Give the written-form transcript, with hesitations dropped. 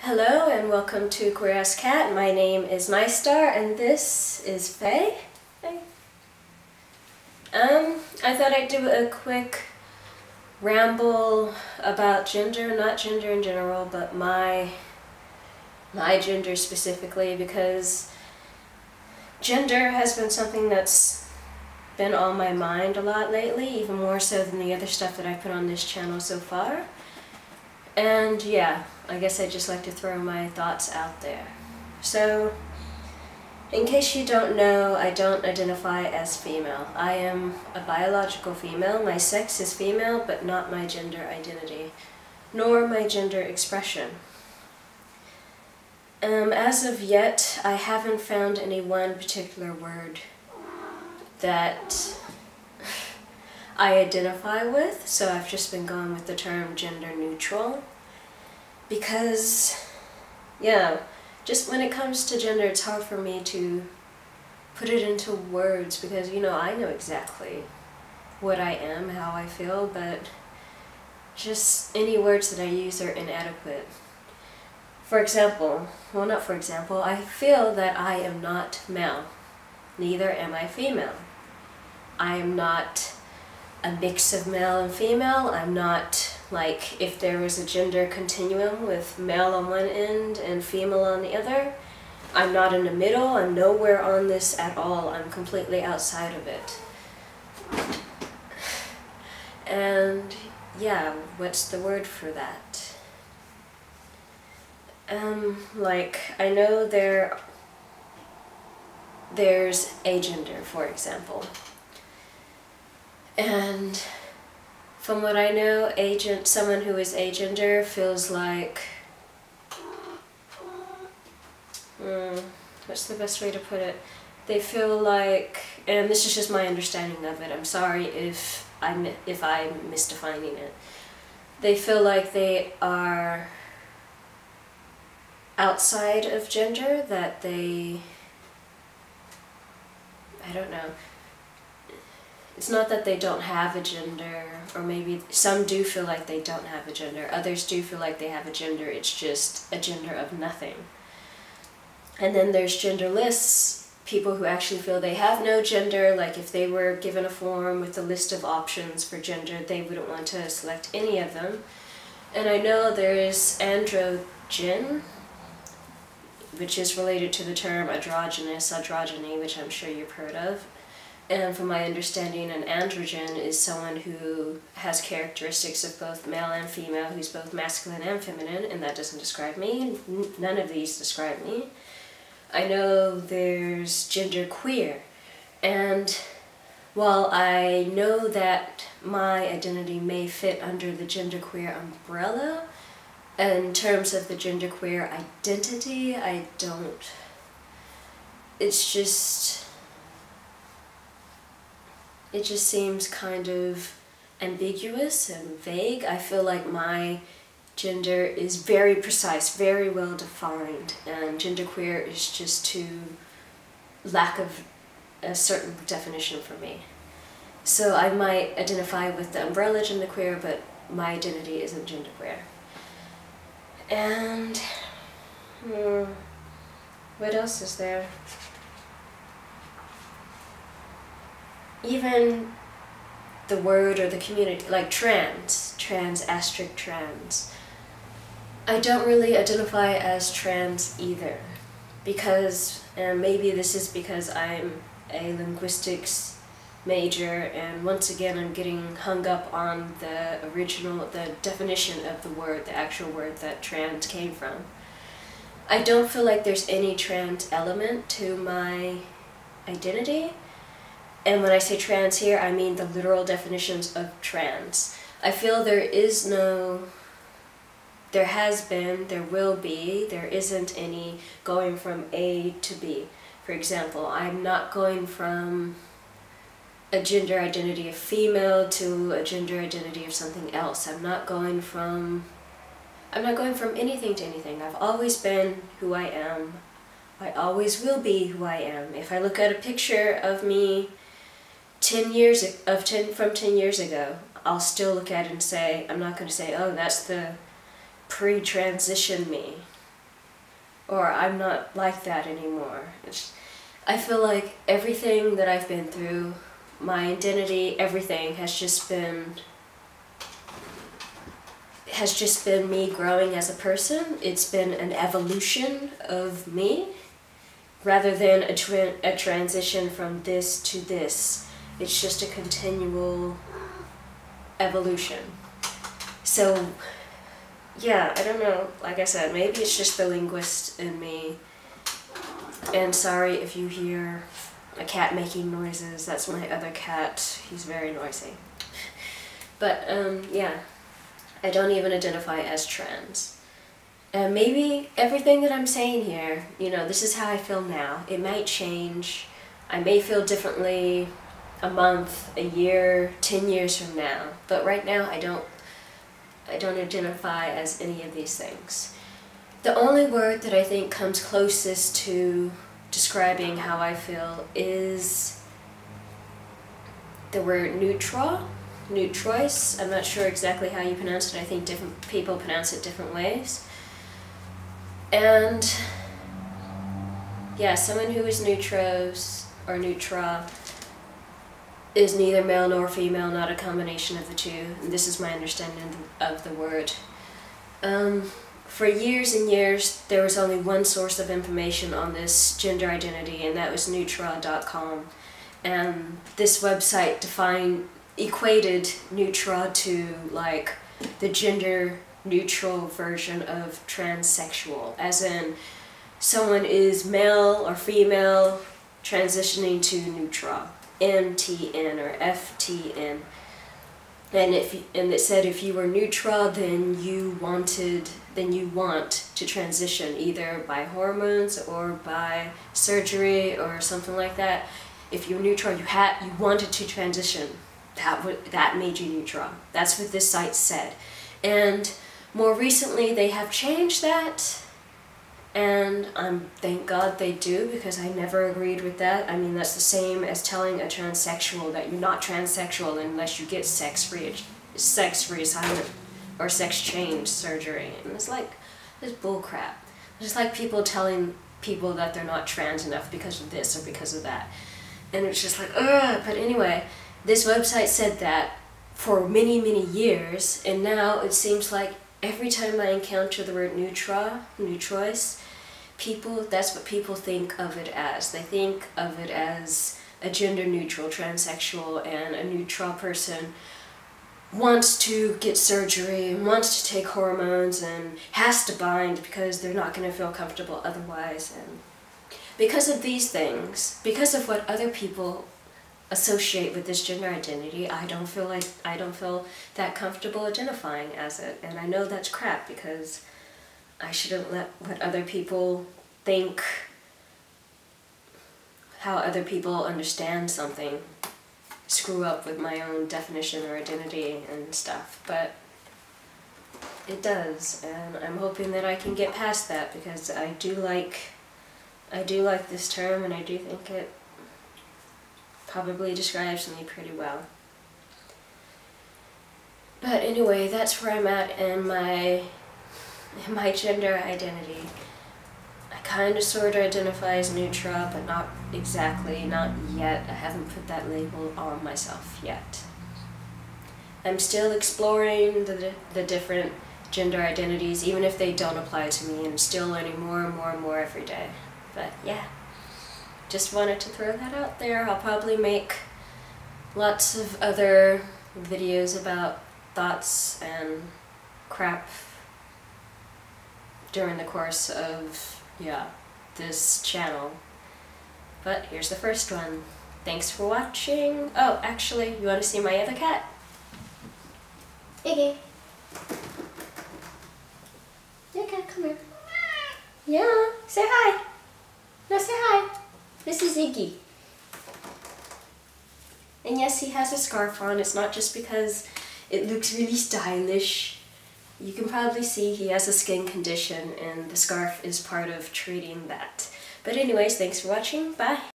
Hello and welcome to QAC. My name is MyStar and this is Faye. Hey. I thought I'd do a quick ramble about gender, not gender in general, but my gender specifically, because gender has been something that's been on my mind a lot lately, even more so than the other stuff that I've put on this channel so far. And yeah, I guess I'd just like to throw my thoughts out there. So, in case you don't know, I don't identify as female. I am a biological female. My sex is female, but not my gender identity, nor my gender expression. As of yet, I haven't found any one particular word that I identify with, so I've just been going with the term gender neutral. Because, yeah, just when it comes to gender, it's hard for me to put it into words because, you know, I know exactly what I am, how I feel, but just any words that I use are inadequate. For example, well, not for example, I feel that I am not male. Neither am I female. I am not a mix of male and female. I'm not, like, if there was a gender continuum with male on one end and female on the other, I'm not in the middle. I'm nowhere on this at all. I'm completely outside of it. And yeah, what's the word for that? Like, I know there's agender, for example. And from what I know, someone who is agender feels like, what's the best way to put it? They feel like, and this is just my understanding of it, I'm sorry if I'm misdefining it. They feel like they are outside of gender, that they, I don't know. It's not that they don't have a gender, or maybe some do feel like they don't have a gender, others do feel like they have a gender, it's just a gender of nothing. And then there's genderless, people who actually feel they have no gender, like if they were given a form with a list of options for gender, they wouldn't want to select any of them. And I know there is androgen, which is related to the term androgynous, androgyny, which I'm sure you've heard of. And from my understanding, an androgen is someone who has characteristics of both male and female, who's both masculine and feminine, and that doesn't describe me. None of these describe me. I know there's genderqueer, and while I know that my identity may fit under the genderqueer umbrella, in terms of the genderqueer identity, I don't. It's just... It just seems kind of ambiguous and vague. I feel like my gender is very precise, very well defined, and genderqueer is just too lack of a certain definition for me. So I might identify with the umbrella genderqueer, but my identity isn't genderqueer. And what else is there? Even the word or the community, like trans, trans. I don't really identify as trans either, because, and maybe this is because I'm a linguistics major, and once again I'm getting hung up on the definition of the word, the actual word that trans came from. I don't feel like there's any trans element to my identity. And when I say trans here, I mean the literal definitions of trans. I feel there is no, there has been, there will be, there isn't any going from A to B. For example, I'm not going from a gender identity of female to a gender identity of something else. I'm not going from anything to anything. I've always been who I am. I always will be who I am. If I look at a picture of me from 10 years ago, I'll still look at it and say, I'm not going to say, oh, that's the pre-transition me. or I'm not like that anymore. I feel like everything that I've been through, my identity, everything has just been me growing as a person. It's been an evolution of me rather than a transition from this to this. It's just a continual evolution. So yeah, I don't know, like I said, maybe it's just the linguist in me. And sorry if you hear a cat making noises, that's my other cat. He's very noisy. But yeah, I don't even identify as trans. And maybe everything that I'm saying here, you know, this is how I feel now. It might change. I may feel differently a month, a year, 10 years from now. But right now, I don't identify as any of these things. The only word that I think comes closest to describing how I feel is the word Neutrois. I'm not sure exactly how you pronounce it. I think different people pronounce it different ways. And yeah, someone who is Neutros or Neutra is neither male nor female, not a combination of the two. And this is my understanding of the word. For years and years, there was only one source of information on this gender identity, and that was Neutrois.com. And this website equated Neutrois to like the gender neutral version of transsexual, as in someone is male or female transitioning to Neutrois, MTN or FTN. And it said if you were Neutrois, then you want to transition either by hormones or by surgery or something like that. If you're Neutrois, you wanted to transition. That made you Neutrois. That's what this site said. And more recently, they have changed that, and thank God they do, because I never agreed with that. I mean, that's the same as telling a transsexual that you're not transsexual unless you get sex reassignment or sex change surgery. And it's like, it's bullcrap. It's like people telling people that they're not trans enough because of this or because of that. And it's just like, ugh. But anyway, this website said that for many, many years, and now it seems like every time I encounter the word Neutrois, that's what people think of it as. They think of it as a gender-neutral transsexual, and a neutral person wants to get surgery and wants to take hormones and has to bind because they're not going to feel comfortable otherwise. And because of these things, because of what other people associate with this gender identity, I don't feel that comfortable identifying as it. And I know that's crap, because I shouldn't let what other people think, how other people understand something, screw up with my own definition or identity and stuff. But it does, and I'm hoping that I can get past that, because I do like this term, and I do think it probably describes me pretty well. But anyway, that's where I'm at in my gender identity. I kind of sort of identify as Neutra, but not exactly, not yet. I haven't put that label on myself yet. I'm still exploring the different gender identities, even if they don't apply to me, and still learning more and more and more every day. But yeah. Just wanted to throw that out there. I'll probably make lots of other videos about thoughts and crap during the course of, this channel. But here's the first one. Thanks for watching. Oh, actually, you want to see my other cat? Iggy. Yeah, cat, come here. Yeah, say hi. No, say hi. This is Iggy. And yes, he has a scarf on. It's not just because it looks really stylish. You can probably see he has a skin condition, and the scarf is part of treating that. But anyways, thanks for watching. Bye.